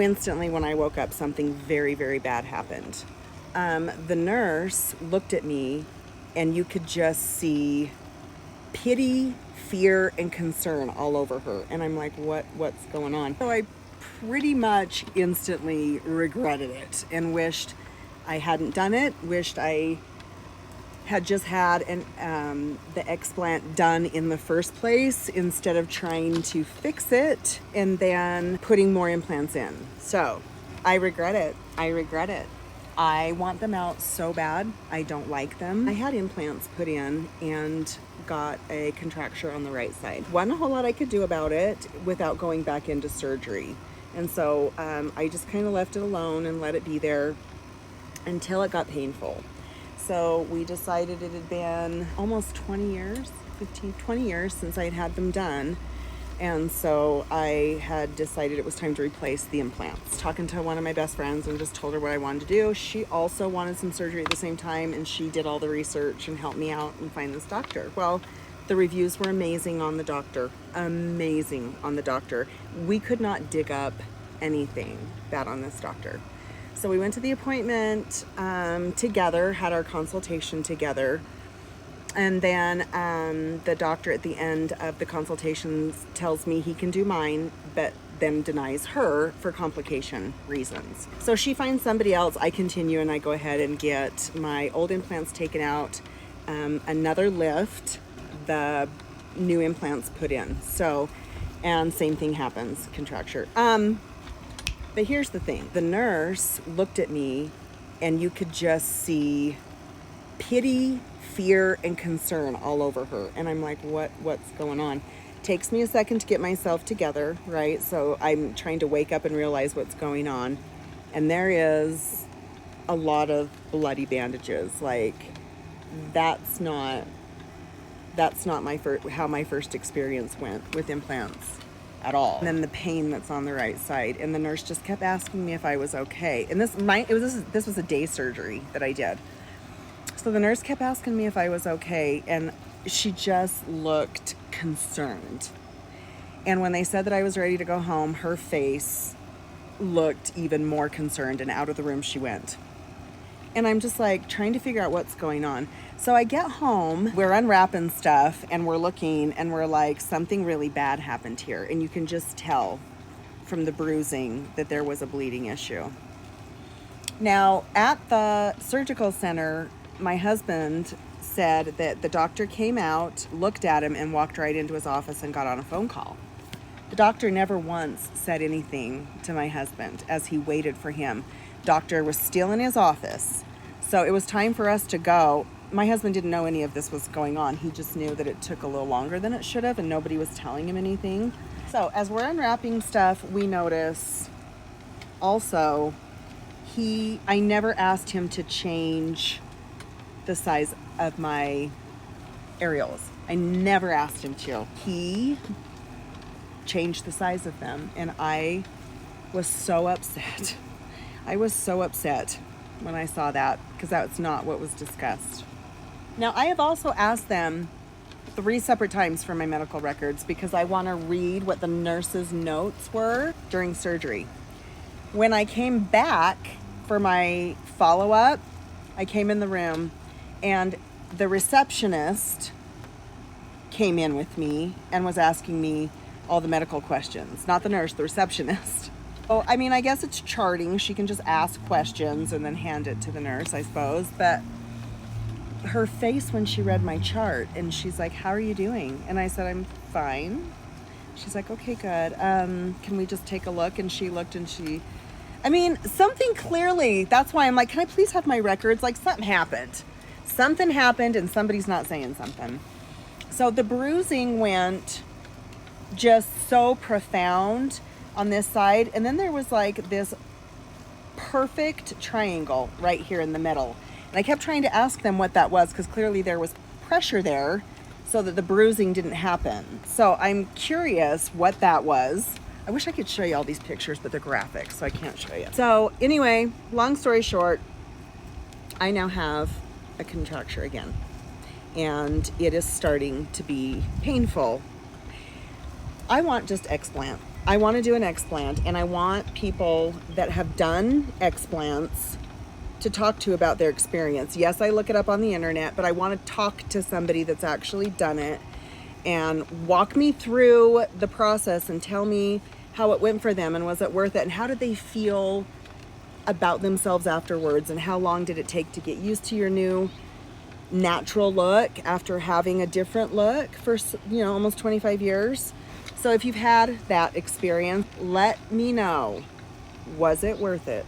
instantly when I woke up something very, very bad happened. The nurse looked at me and you could just see pity, fear, and concern all over her. And I'm like, what's going on? So I pretty much instantly regretted it and wished I hadn't done it, wished I had just had the explant done in the first place instead of trying to fix it and then putting more implants in. So I regret it. I want them out so bad. I don't like them. I had implants put in and got a contracture on the right side. Wasn't a whole lot I could do about it without going back into surgery. And so I just kind of left it alone and let it be there until it got painful. So we decided it had been almost 20 years since I'd had them done. And so I had decided it was time to replace the implants. Talking to one of my best friends and just told her what I wanted to do. She also wanted some surgery at the same time, and she did all the research and helped me out and find this doctor. Well, the reviews were amazing on the doctor. We could not dig up anything bad on this doctor. So we went to the appointment together, had our consultation together. And then the doctor at the end of the consultations tells me he can do mine, but then denies her for complication reasons. So she finds somebody else. I continue and I go ahead and get my old implants taken out, another lift, the new implants put in. So, and same thing happens, contracture. But here's the thing. The nurse looked at me and you could just see pity, fear, and concern all over her. And I'm like, what's going on? Takes me a second to get myself together, right? So I'm trying to wake up and realize what's going on. And there is a lot of bloody bandages. Like, that's not how my first experience went with implants at all. And then the pain that's on the right side. And the nurse just kept asking me if I was okay. And this was a day surgery that I did. So the nurse kept asking me if I was okay, and she just looked concerned. And when they said that I was ready to go home, her face looked even more concerned, and out of the room she went. And I'm just like trying to figure out what's going on. So I get home, we're unwrapping stuff, and we're looking, and we're like, something really bad happened here. And you can just tell from the bruising that there was a bleeding issue. Now, at the surgical center, my husband said that the doctor came out, looked at him, and walked right into his office and got on a phone call. The doctor never once said anything to my husband as he waited for him. Doctor was still in his office. So it was time for us to go. My husband didn't know any of this was going on. He just knew that it took a little longer than it should have, and nobody was telling him anything. So as we're unwrapping stuff, we notice also I never asked him to change the size of my areolas. I never asked him to. He changed the size of them, and I was so upset. I was so upset when I saw that, because that's not what was discussed. Now, I have also asked them 3 separate times for my medical records because I want to read what the nurse's notes were during surgery. When I came back for my follow-up, I came in the room, and the receptionist came in with me and was asking me all the medical questions. Not the nurse, the receptionist. Oh, I mean, I guess it's charting. She can just ask questions and then hand it to the nurse, I suppose. But her face when she read my chart, and she's like, "How are you doing?" And I said, "I'm fine." She's like, "Okay, good. Can we just take a look?" And she looked, and something clearly, that's why I'm like, can I please have my records? Like, something happened. Something happened, and somebody's not saying something. So the bruising went just so profound on this side. And then there was like this perfect triangle right here in the middle. And I kept trying to ask them what that was, because clearly there was pressure there so that the bruising didn't happen. So I'm curious what that was. I wish I could show you all these pictures, but they're graphic, so I can't show you. So anyway, long story short, I now have a contracture again, and it is starting to be painful. I want just Explant. I want to do an explant, and I want people that have done explants to talk to about their experience. Yes, I look it up on the internet, but I want to talk to somebody that's actually done it and walk me through the process and tell me how it went for them and was it worth it and how did they feel about themselves afterwards and how long did it take to get used to your new natural look after having a different look for, you know, almost 25 years. So if you've had that experience, let me know. Was it worth it?